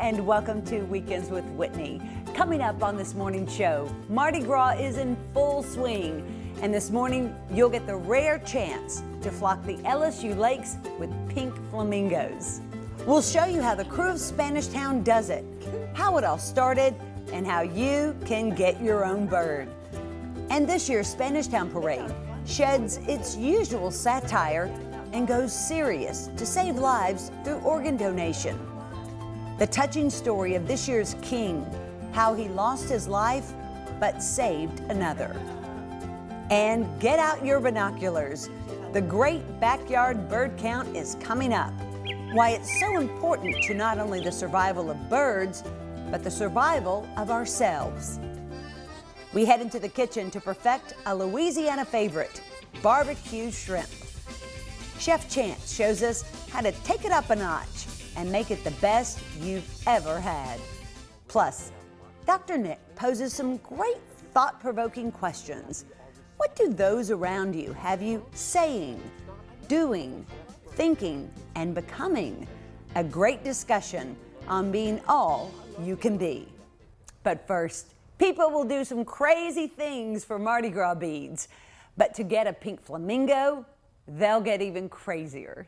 and welcome to Weekends with Whitney. Coming up on this morning's show, Mardi Gras is in full swing, and this morning you'll get the rare chance to flock the LSU lakes with pink flamingos. We'll show you how the crew of Spanishtown does it, how it all started, and how you can get your own bird. And this year's Spanishtown Parade sheds its usual satire and goes serious to save lives through organ donation. The touching story of this year's king, how he lost his life but saved another. And get out your binoculars. The great backyard bird count is coming up. Why it's so important to not only the survival of birds, but the survival of ourselves. We head into the kitchen to perfect a Louisiana favorite, barbecue shrimp. Chef Chance shows us how to take it up a notch and make it the best you've ever had. Plus, Dr. Nick poses some great thought-provoking questions. What do those around you have you saying, doing, thinking, and becoming? A great discussion on being all you can be. But first, people will do some crazy things for Mardi Gras beads. But to get a pink flamingo, they'll get even crazier.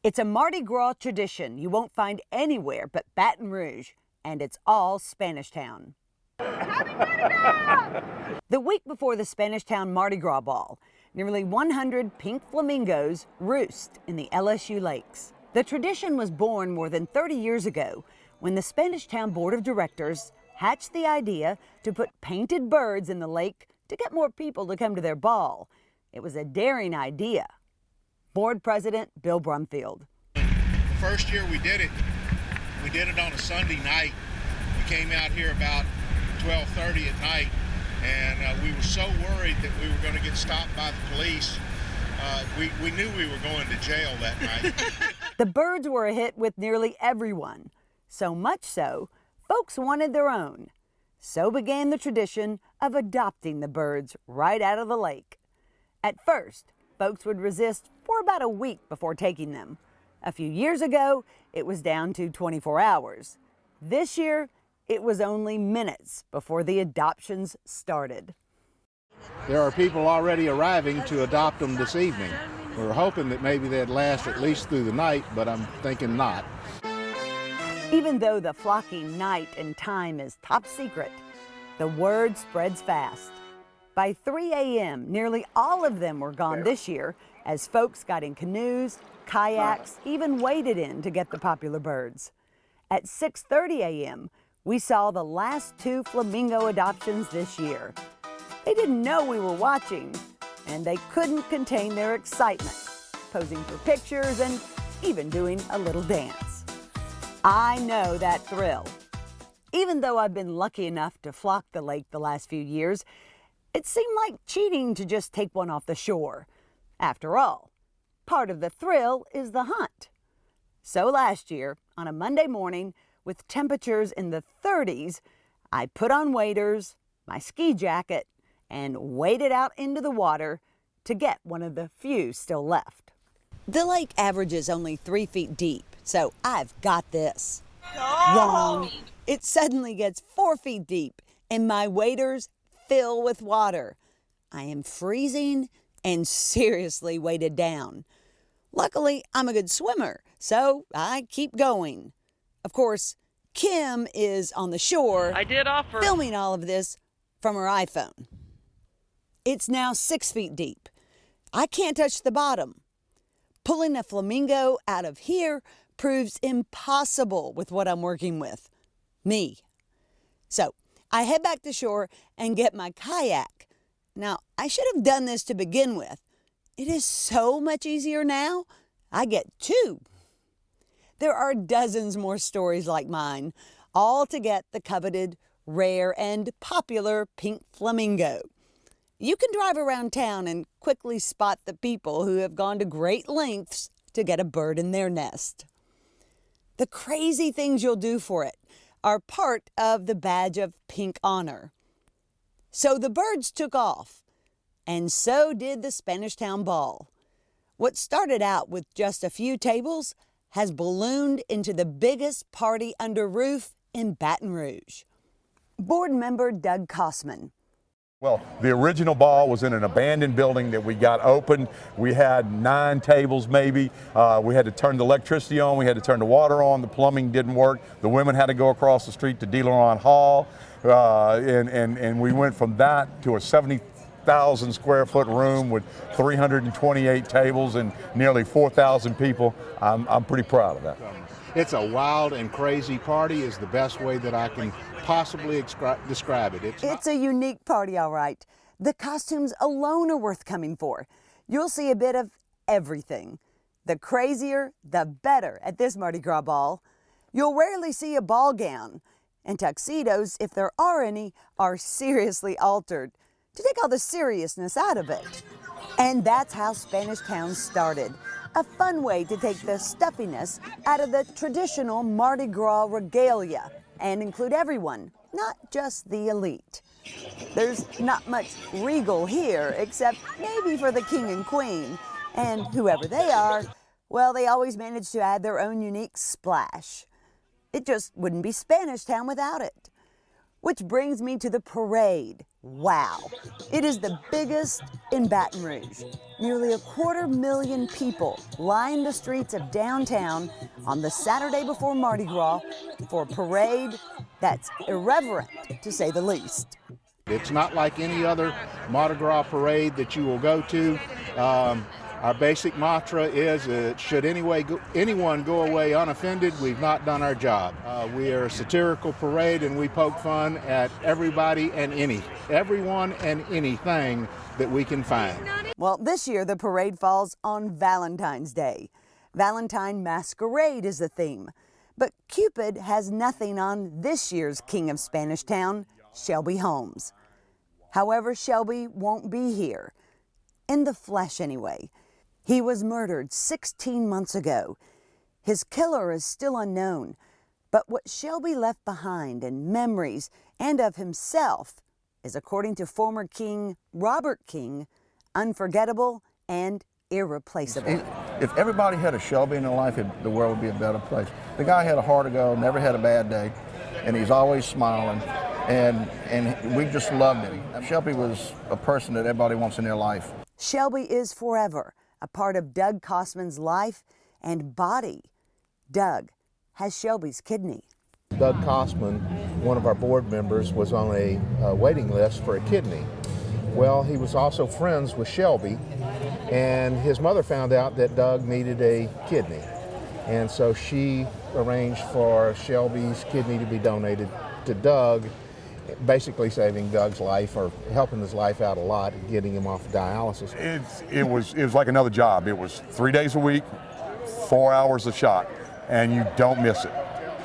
It's a Mardi Gras tradition you won't find anywhere but Baton Rouge, and it's all Spanishtown. Happy Mardi Gras! The week before the Spanishtown Mardi Gras ball, nearly 100 pink flamingos roost in the LSU lakes. The tradition was born more than 30 years ago when the Spanishtown Board of Directors hatched the idea to put painted birds in the lake to get more people to come to their ball. It was a daring idea. Board President Bill Brumfield. The first year we did it on a Sunday night. We came out here about 12:30 at night, and we were so worried that we were going to get stopped by the police. We knew we were going to jail that night. The birds were a hit with nearly everyone. So much so, folks wanted their own. So began the tradition of adopting the birds right out of the lake. At first, folks would resist for about a week before taking them. A few years ago, it was down to 24 hours. This year, it was only minutes before the adoptions started. There are people already arriving to adopt them this evening. We were hoping that maybe they'd last at least through the night, but I'm thinking not. Even though the flocking night and time is top secret, the word spreads fast. By 3 a.m., nearly all of them were gone this year as folks got in canoes, kayaks, even waded in to get the popular birds. At 6:30 a.m., we saw the last 2 flamingo adoptions this year. They didn't know we were watching, and they couldn't contain their excitement, posing for pictures and even doing a little dance. I know that thrill. Even though I've been lucky enough to flock the lake the last few years, it seemed like cheating to just take one off the shore. After all, part of the thrill is the hunt. So last year, on a Monday morning with temperatures in the 30s, I put on waders, my ski jacket, and waded out into the water to get one of the few still left. The lake averages only 3 feet deep, so I've got this. Wrong. It suddenly gets 4 feet deep, and my waders fill with water. I am freezing and seriously weighted down. Luckily, I'm a good swimmer, so I keep going. Of course, Kim is on the shore filming all of this from her iPhone. It's now 6 feet deep. I can't touch the bottom. Pulling a flamingo out of here proves impossible with what I'm working with. Me. So I head back to shore and get my kayak. Now, I should have done this to begin with. It is so much easier now. I get 2. There are dozens more stories like mine, all to get the coveted, rare, and popular pink flamingo. You can drive around town and quickly spot the people who have gone to great lengths to get a bird in their nest. The crazy things you'll do for it are part of the badge of pink honor. So the birds took off, and so did the Spanishtown Ball. What started out with just a few tables has ballooned into the biggest party under roof in Baton Rouge. Board member Doug Kosman. Well, the original ball was in an abandoned building that we got open. We had 9 tables maybe. We had to turn the electricity on. We had to turn the water on. The plumbing didn't work. The women had to go across the street to Dealeron Hall. And we went from that to a 70,000 square foot room with 328 tables and nearly 4,000 people. I'm pretty proud of that. It's a wild and crazy party is the best way that I can possibly describe it. It's a unique party, all right. The costumes alone are worth coming for. You'll see a bit of everything. The crazier, the better at this Mardi Gras ball. You'll rarely see a ball gown, and tuxedos, if there are any, are seriously altered to take all the seriousness out of it. And that's how Spanishtown started. A fun way to take the stuffiness out of the traditional Mardi Gras regalia and include everyone, not just the elite. There's not much regal here, except maybe for the king and queen. And whoever they are, well, they always manage to add their own unique splash. It just wouldn't be Spanishtown without it. Which brings me to the parade. Wow, it is the biggest in Baton Rouge. Nearly 250,000 people line the streets of downtown on the Saturday before Mardi Gras for a parade that's irreverent, to say the least. It's not like any other Mardi Gras parade that you will go to. Our basic mantra is should anyone go away unoffended, we've not done our job. We are a satirical parade and we poke fun at everybody and everyone and anything that we can find. Well, this year the parade falls on Valentine's Day. Valentine Masquerade is the theme. But Cupid has nothing on this year's King of Spanishtown, Shelby Holmes. However, Shelby won't be here. In the flesh, anyway. He was murdered 16 months ago. His killer is still unknown, but what Shelby left behind in memories and of himself is, according to former King Robert King, unforgettable and irreplaceable. If everybody had a Shelby in their life, the world would be a better place. The guy had a heart of gold, never had a bad day, and he's always smiling, and we just loved him. Shelby was a person that everybody wants in their life. Shelby is forever a part of Doug Kosman's life and body. Doug has Shelby's kidney. Doug Kosman, one of our board members, was on a waiting list for a kidney. Well, he was also friends with Shelby, and his mother found out that Doug needed a kidney. And so she arranged for Shelby's kidney to be donated to Doug, basically saving Doug's life or helping his life out a lot, getting him off dialysis. It was like another job. It was 3 days a week, 4 hours a shot, and you don't miss it.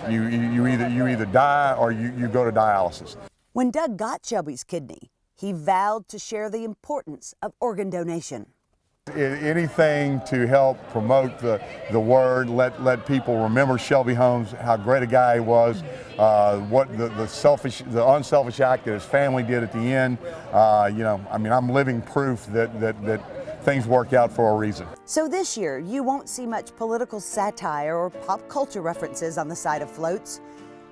You either die or you go to dialysis. When Doug got Shelby's kidney, he vowed to share the importance of organ donation. Anything to help promote the word, let people remember Shelby Holmes, how great a guy he was, what the unselfish act that his family did at the end. I'm living proof that things work out for a reason. So this year, you won't see much political satire or pop culture references on the side of floats.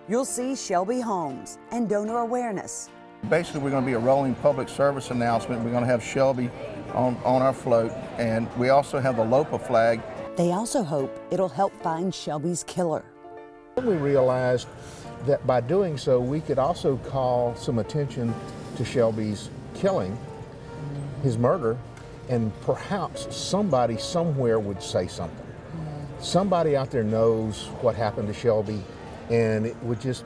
You'll see Shelby Holmes and donor awareness. Basically, we're going to be a rolling public service announcement. We're going to have Shelby on our float, and we also have the LOPA flag. They also hope it'll help find Shelby's killer. We realized that by doing so, we could also call some attention to Shelby's killing, his murder, and perhaps somebody somewhere would say something. Somebody out there knows what happened to Shelby, and it would just,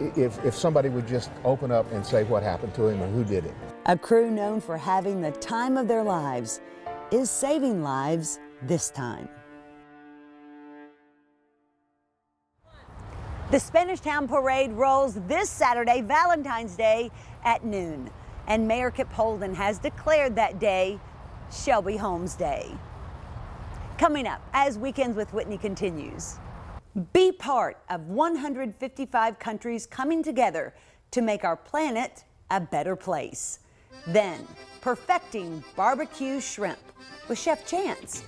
if somebody would just open up and say what happened to him and who did it. A crew known for having the time of their lives is saving lives this time. The Spanishtown Parade rolls this Saturday, Valentine's Day, at noon. And Mayor Kip Holden has declared that day Shelby Holmes Day. Coming up, as Weekends with Whitney continues, be part of 155 countries coming together to make our planet a better place. Then, perfecting barbecue shrimp with Chef Chance.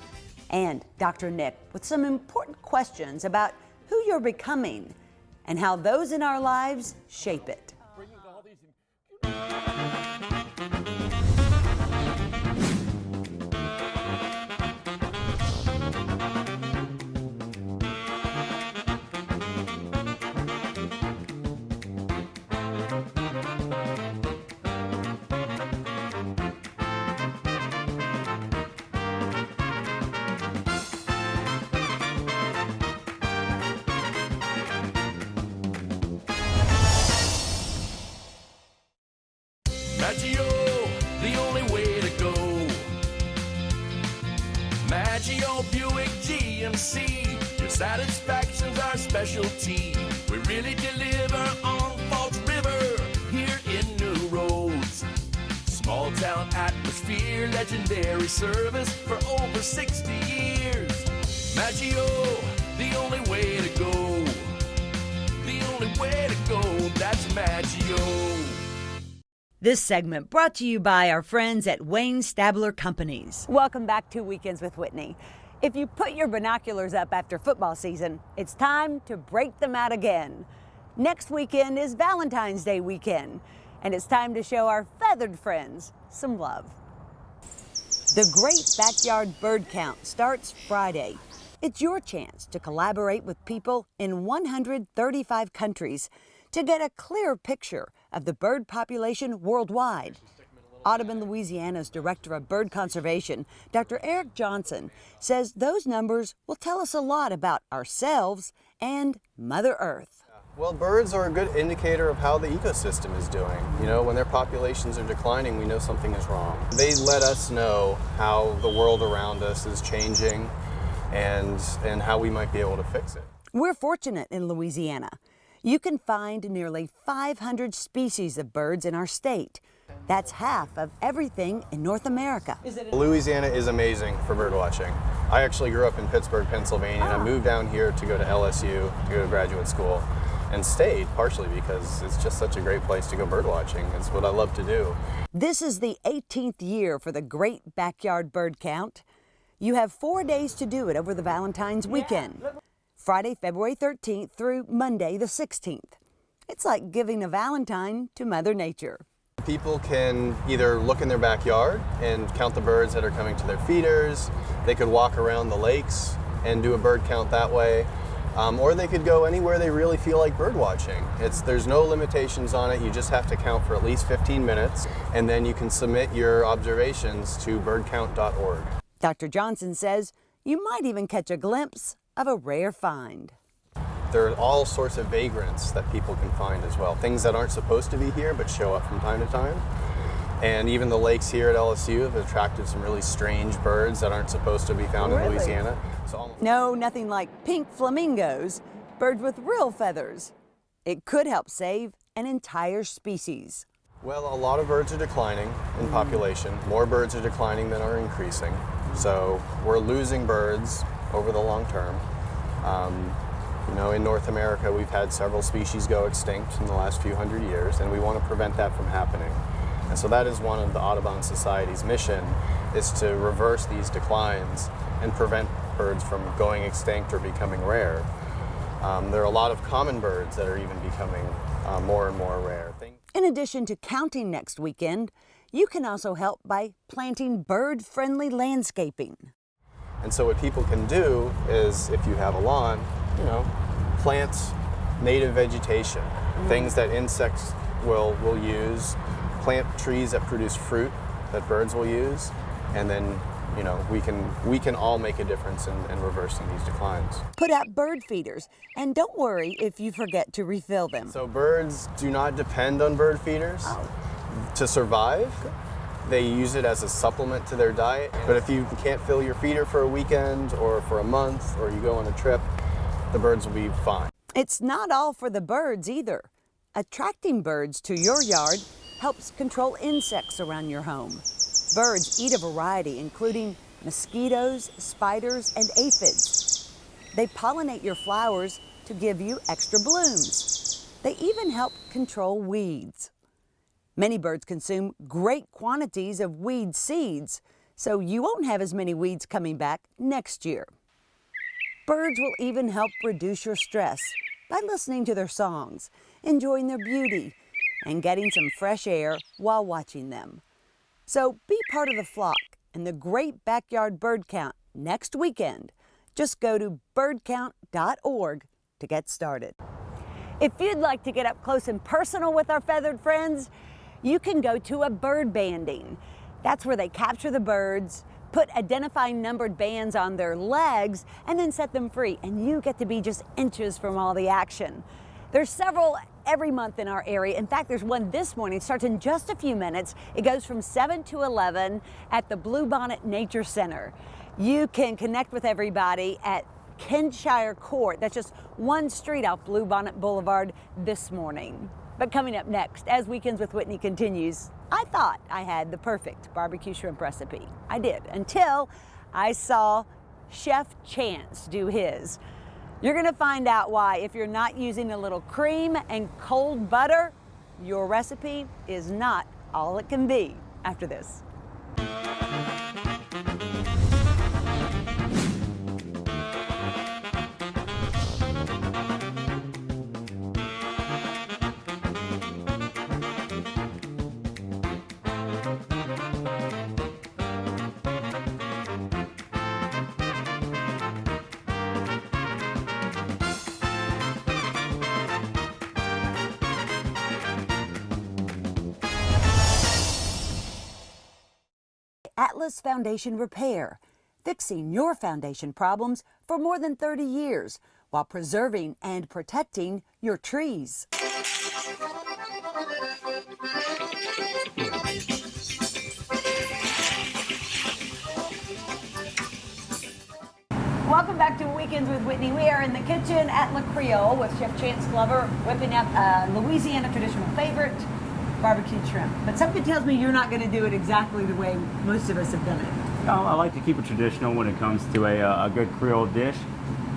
And Dr. Nick with some important questions about who you're becoming and how those in our lives shape it. Maggio, the only way to go. Maggio Buick GMC, your satisfaction's our specialty. We really deliver on Falls River, here in New Roads. Small town atmosphere, legendary service for over 60 years. Maggio, the only way to go. The only way to go, that's Maggio. This segment brought to you by our friends at Wayne Stabler Companies. Welcome back to Weekends with Whitney. If you put your binoculars up after football season, it's time to break them out again. Next weekend is Valentine's Day weekend, and it's time to show our feathered friends some love. The Great Backyard Bird Count starts Friday. It's your chance to collaborate with people in 135 countries to get a clear picture of the bird population worldwide. Audubon, Louisiana's Director of Bird Conservation, Dr. Eric Johnson, says those numbers will tell us a lot about ourselves and Mother Earth. Well, birds are a good indicator of how the ecosystem is doing. You know, when their populations are declining, we know something is wrong. They let us know how the world around us is changing and how we might be able to fix it. We're fortunate in Louisiana. You can find nearly 500 species of birds in our state. That's half of everything in North America. Louisiana is amazing for bird watching. I actually grew up in Pittsburgh, Pennsylvania, and I moved down here to go to LSU, to go to graduate school, and stayed partially because it's just such a great place to go bird watching. It's what I love to do. This is the 18th year for the Great Backyard Bird Count. You have 4 days to do it over the Valentine's weekend. Friday, February 13th through Monday, the 16th. It's like giving a Valentine to Mother Nature. People can either look in their backyard and count the birds that are coming to their feeders. They could walk around the lakes and do a bird count that way. Or they could go anywhere they really feel like bird watching. There's no limitations on it. You just have to count for at least 15 minutes, and then you can submit your observations to birdcount.org. Dr. Johnson says you might even catch a glimpse of a rare find. There are all sorts of vagrants that people can find as well. Things that aren't supposed to be here but show up from time to time. And even the lakes here at LSU have attracted some really strange birds that aren't supposed to be found in Louisiana. No, nothing like pink flamingos, birds with real feathers. It could help save an entire species. Well, a lot of birds are declining in population. More birds are declining than are increasing. So we're losing birds over the long term. You know, in North America, we've had several species go extinct in the last few hundred years, and we want to prevent that from happening. And so that is one of the Audubon Society's mission, is to reverse these declines and prevent birds from going extinct or becoming rare. There are a lot of common birds that are even becoming more and more rare. In addition to counting next weekend, you can also help by planting bird-friendly landscaping. And so what people can do is, if you have a lawn, you know, plant native vegetation, things that insects will use, plant trees that produce fruit that birds will use, and then, you know, we can all make a difference in reversing these declines. Put out bird feeders, and don't worry if you forget to refill them. So birds do not depend on bird feeders to survive. They use it as a supplement to their diet. But if you can't fill your feeder for a weekend or for a month, or you go on a trip, the birds will be fine. It's not all for the birds either. Attracting birds to your yard helps control insects around your home. Birds eat a variety, including mosquitoes, spiders, and aphids. They pollinate your flowers to give you extra blooms. They even help control weeds. Many birds consume great quantities of weed seeds, so you won't have as many weeds coming back next year. Birds will even help reduce your stress by listening to their songs, enjoying their beauty, and getting some fresh air while watching them. So be part of the flock and the great backyard bird count next weekend. Just go to birdcount.org to get started. If you'd like to get up close and personal with our feathered friends, you can go to a bird banding. That's where they capture the birds, put identifying numbered bands on their legs, and then set them free. And you get to be just inches from all the action. There's several every month in our area. In fact, there's one this morning. It starts in just a few minutes. It goes from 7 to 11 at the Bluebonnet Nature Center. You can connect with everybody at Kenshire Court. That's just one street off Bluebonnet Boulevard this morning. But coming up next, as Weekends with Whitney continues, I thought I had the perfect barbecue shrimp recipe. I did, until I saw Chef Chance do his. You're gonna find out why, if you're not using a little cream and cold butter, your recipe is not all it can be after this. Atlas Foundation Repair, fixing your foundation problems for more than 30 years while preserving and protecting your trees. Welcome back to Weekends with Whitney. We are in the kitchen at La Creole with Chef Chance Glover whipping up Louisiana traditional favorite, barbecued shrimp. But something tells me you're not going to do it exactly the way most of us have done it. No, I like to keep it traditional when it comes to a good Creole dish,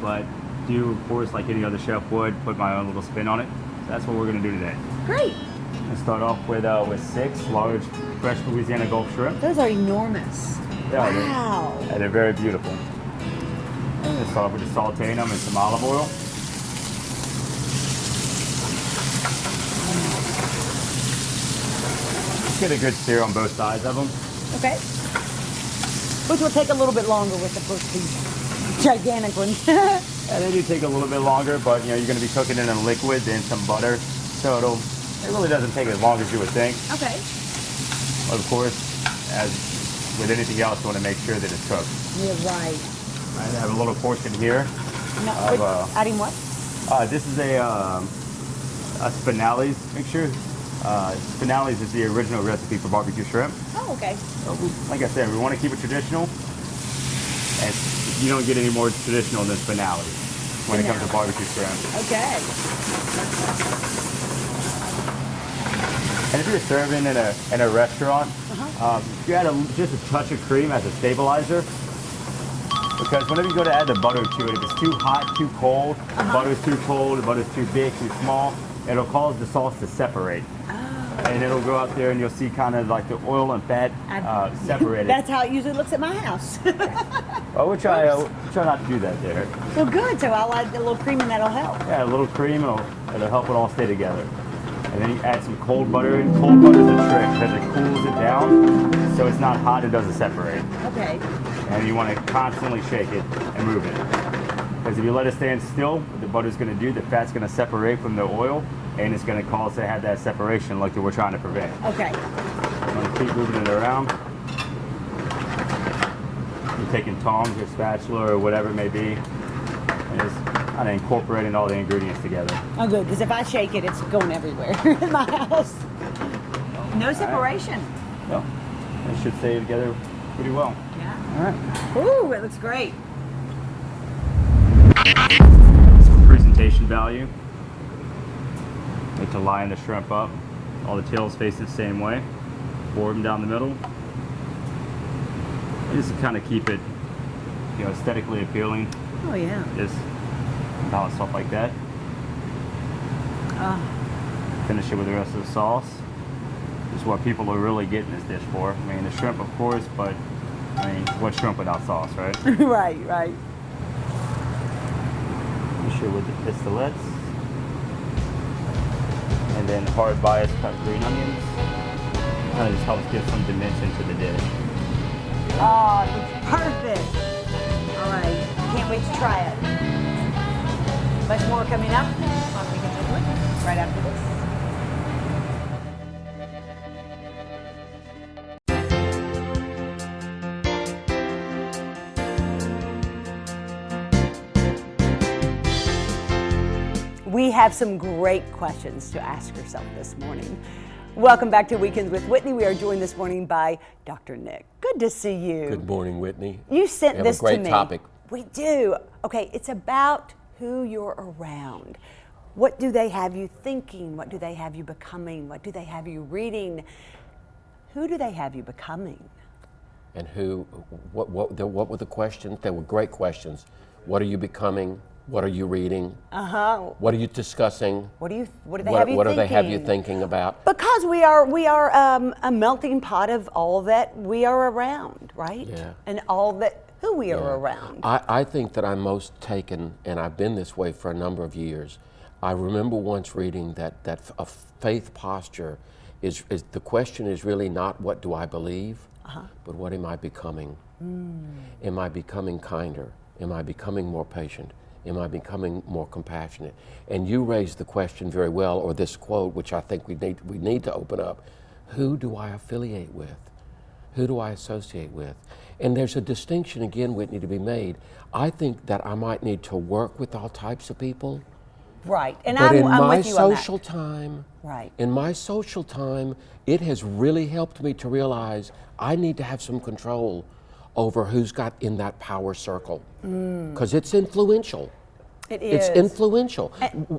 but do, of course, like any other chef would, put my own little spin on it. So that's what we're going to do today. Great. Let's start off with 6 large fresh Louisiana Gulf shrimp. Those are enormous. Yeah, wow. They're very beautiful. And let's start off with just sauteing them in some olive oil. Get a good sear on both sides of them. Okay. Which will take a little bit longer with the first piece. Gigantic one. Yeah, they do take a little bit longer, but you're going to be cooking it in a liquid, then some butter, so it really doesn't take as long as you would think. Okay. But of course, as with anything else, you want to make sure that it's cooked. You're right. I have a little portion here. No, adding what? This is a Spinelli's mixture. Spinelli's is the original recipe for barbecue shrimp. Oh, okay. So like I said, we want to keep it traditional, and you don't get any more traditional than Spinelli's when it comes to barbecue shrimp. Okay. And if you're serving in a restaurant, you add just a touch of cream as a stabilizer, because whenever you go to add the butter to it, if it's too hot, too cold, the butter's too cold, the butter's too big, too small, it'll cause the sauce to separate. And it'll go out there and you'll see kind of like the oil and fat separated. That's how it usually looks at my house. Well, we'll try not to do that there. Well, good. So I'll add a little cream and that'll help. Yeah, a little cream, it'll help it all stay together. And then you add some cold butter. And cold butter's a trick because it cools it down so it's not hot, it doesn't separate. Okay. And you want to constantly shake it and move it. Because if you let it stand still, what the butter's going to do, the fat's going to separate from the oil, and it's going to cause to have that separation like that we're trying to prevent. Okay. I'm going to keep moving it around. You're taking tongs or spatula or whatever it may be, and just kind of incorporating all the ingredients together. Oh, good, because if I shake it, it's going everywhere in my house. No separation. Well, it should stay together pretty well. Yeah. All right. Ooh, it looks great. Some presentation value. Like to line the shrimp up. All the tails face the same way. 4 of them down the middle. And just to kind of keep it, aesthetically appealing. Oh yeah. Just balance stuff like that. Finish it with the rest of the sauce. This is what people are really getting this dish for. I mean, the shrimp, of course, but I mean, what's shrimp without sauce, right? Right, right. You sure with the pistolets. And then hard bias cut green onions. Kind of just helps give some dimension to the dish. Oh, it's perfect. All right, can't wait to try it. Much more coming up on Weekends with Whitney right after this. We have some great questions to ask yourself this morning. Welcome back to Weekends with Whitney. We are joined this morning by Dr. Nick. Good to see you. Good morning, Whitney. You sent this to me. We have a great topic. We do. Okay, it's about who you're around. What do they have you thinking? What do they have you becoming? What do they have you reading? Who do they have you becoming? And what were the questions? They were great questions. What are you becoming? What are you reading? What are you discussing? What do they have you What thinking? do they have you thinking about? Because we are a melting pot of all that we are around, right? Yeah. And all that who we are around. I think that I'm most taken, and I've been this way for a number of years. I remember once reading that a faith posture is the question is really not what do I believe, but what am I becoming? Am I becoming kinder? Am I becoming more patient? Am I becoming more compassionate? And you raised the question very well, or this quote, which I think we need to open up. Who do I affiliate with? Who do I associate with? And there's a distinction again, Whitney, to be made. I think that I might need to work with all types of people. Right, and But in I'm my with you on that. social time, Right. in my social time, it has really helped me to realize I need to have some control over who's got in that power circle, because it's influential. It is. It's influential.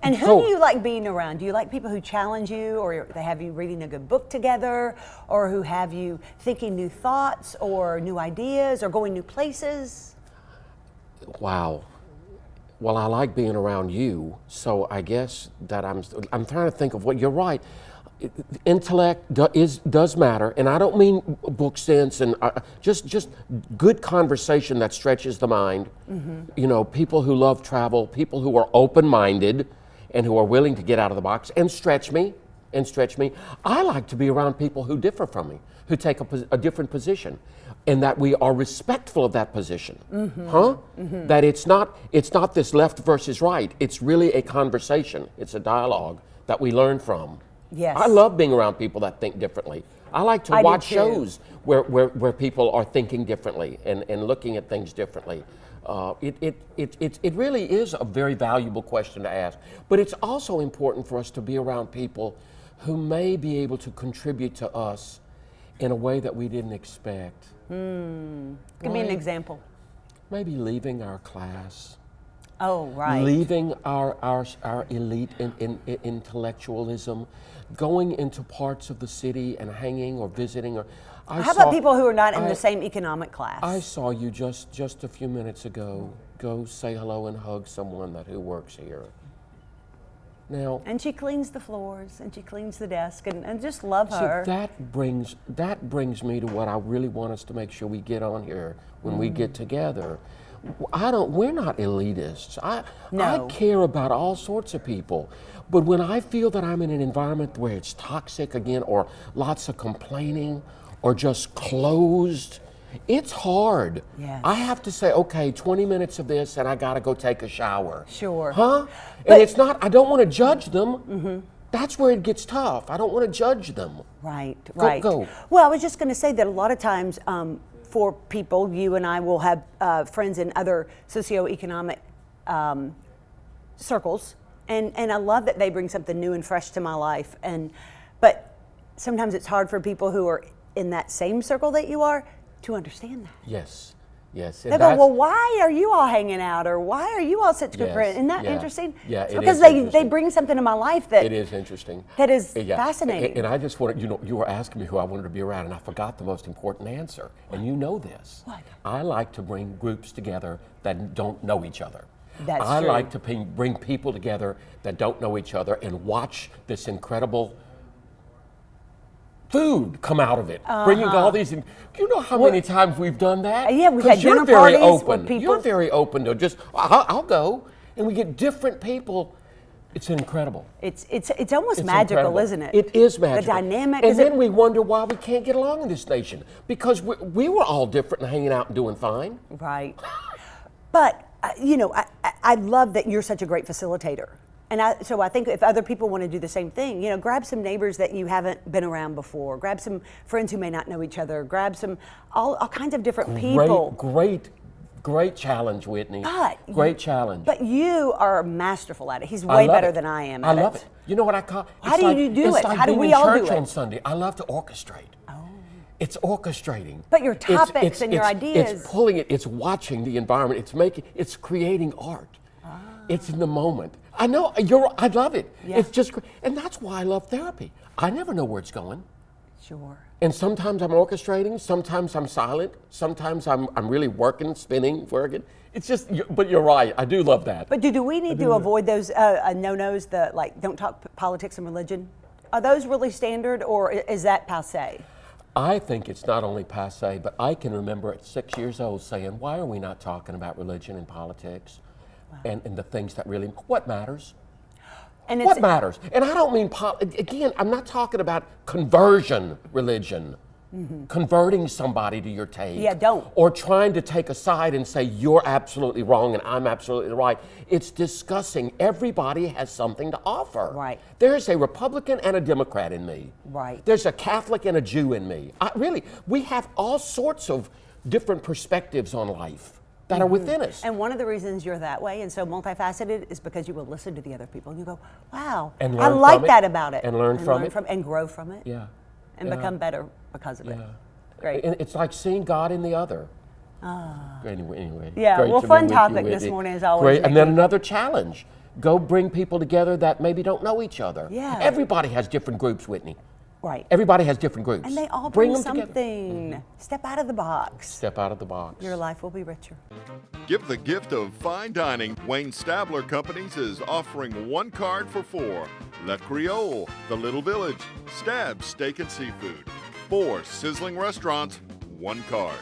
And who So- do you like being around? Do you like people who challenge you, or they have you reading a good book together, or who have you thinking new thoughts or new ideas or going new places? Wow. Well, I like being around you, so I guess that I'm trying to think of what you're right. Intellect does matter, and I don't mean book sense and just good conversation that stretches the mind. You know, people who love travel, people who are open-minded and who are willing to get out of the box and stretch me. I like to be around people who differ from me, who take a different position, and that we are respectful of that position. That it's not this left versus right. It's really a conversation. It's a dialogue that we learn from. Yes. I love being around people that think differently. I like to I do watch too. shows where people are thinking differently and looking at things differently. It really is a very valuable question to ask. But it's also important for us to be around people who may be able to contribute to us in a way that we didn't expect. Give me an example. Maybe leaving our class. Oh, right. Leaving our elite intellectualism, going into parts of the city and hanging or visiting. How about people who are not in the same economic class? I saw you just a few minutes ago go say hello and hug someone who works here. Now, and she cleans the floors and she cleans the desk and just love her. So that brings me to what I really want us to make sure we get on here when we get together. We're not elitists. I care about all sorts of people. But when I feel that I'm in an environment where it's toxic again, or lots of complaining, or just closed, it's hard. Yes. I have to say, okay, 20 minutes of this and I gotta go take a shower. Sure. And it's not, I don't want to judge them. That's where it gets tough. I don't want to judge them. Right. Go. Well, I was just going to say that a lot of times for people, you and I will have friends in other socioeconomic circles, and I love that they bring something new and fresh to my life. But sometimes it's hard for people who are in that same circle that you are to understand that. Yes. They go, well, why are you all hanging out, or why are you all such good friends? Isn't that interesting? Yeah, it's because they bring something to my life that it is interesting. That is fascinating. And I just wanted, you were asking me who I wanted to be around, and I forgot the most important answer. And you know this. What? I like to bring groups together that don't know each other. That's I true. like to bring people together that don't know each other and watch this incredible food come out of it, bringing all these. Do you know how many times we've done that? Yeah, we've had you're dinner very parties open. with people. You're very open to just, I'll go, and we get different people. It's incredible. It's almost magical, incredible. isn't it? It is magical. The dynamic. And then we wonder why we can't get along in this nation, because we were all different and hanging out and doing fine. Right. But, I love that you're such a great facilitator. And so I think if other people want to do the same thing, grab some neighbors that you haven't been around before, grab some friends who may not know each other, grab some all kinds of different people. Great challenge, Whitney. Great challenge. But you are masterful at it. He's way better than I am at it. I love it. You know what I call? How do you do it? It's like How do being we in all church do it? on Sunday. I love to orchestrate. It's orchestrating. But your topics and your ideas. It's pulling it. It's watching the environment. It's creating art. It's in the moment. I know I love it. Yeah. It's just, and that's why I love therapy. I never know where it's going. Sure. And sometimes I'm orchestrating. Sometimes I'm silent. Sometimes I'm really working. It's just. But you're right. I do love that. But do we need to avoid those no-nos? Don't talk politics and religion. Are those really standard, or is that passé? I think it's not only passé, but I can remember at 6 years old saying, why are we not talking about religion and politics and the things that really, what matters? And What matters? And I don't mean, again, I'm not talking about conversion religion, converting somebody to your take. Yeah, don't. Or trying to take a side and say, you're absolutely wrong and I'm absolutely right. It's discussing everybody has something to offer. Right. There's a Republican and a Democrat in me. Right. There's a Catholic and a Jew in me. We have all sorts of different perspectives on life that are within us. And one of the reasons you're that way and so multifaceted is because you will listen to the other people and you go, wow, And I learn like from it. that about it. And learn from it. And grow from it. Yeah. And become better because of it. Yeah. Great. And it's like seeing God in the other. Anyway. Yeah, great well, to be fun with you, topic this Whitney. morning as always, Great. And then Nikki. another challenge. Go bring people together that maybe don't know each other. Yeah. Everybody has different groups, Whitney. Right. Everybody has different groups. And they all bring them something. together. Step out of the box. Step out of the box. Your life will be richer. Give the gift of fine dining. Wayne Stabler Companies is offering one card for 4. Le Creole, The Little Village, Stab's Steak and Seafood. 4 sizzling restaurants, one card.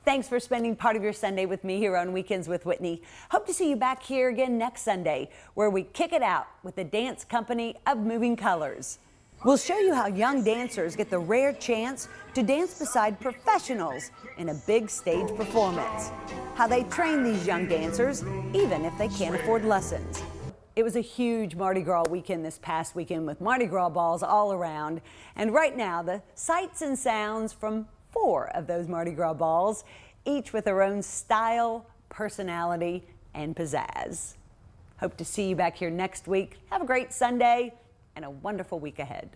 Thanks for spending part of your Sunday with me here on Weekends with Whitney. Hope to see you back here again next Sunday, where we kick it out with the dance company of Moving Colors. We'll show you how young dancers get the rare chance to dance beside professionals in a big stage performance. How they train these young dancers, even if they can't afford lessons. It was a huge Mardi Gras weekend this past weekend with Mardi Gras balls all around. And right now, the sights and sounds from 4 of those Mardi Gras balls, each with their own style, personality, and pizzazz. Hope to see you back here next week. Have a great Sunday and a wonderful week ahead.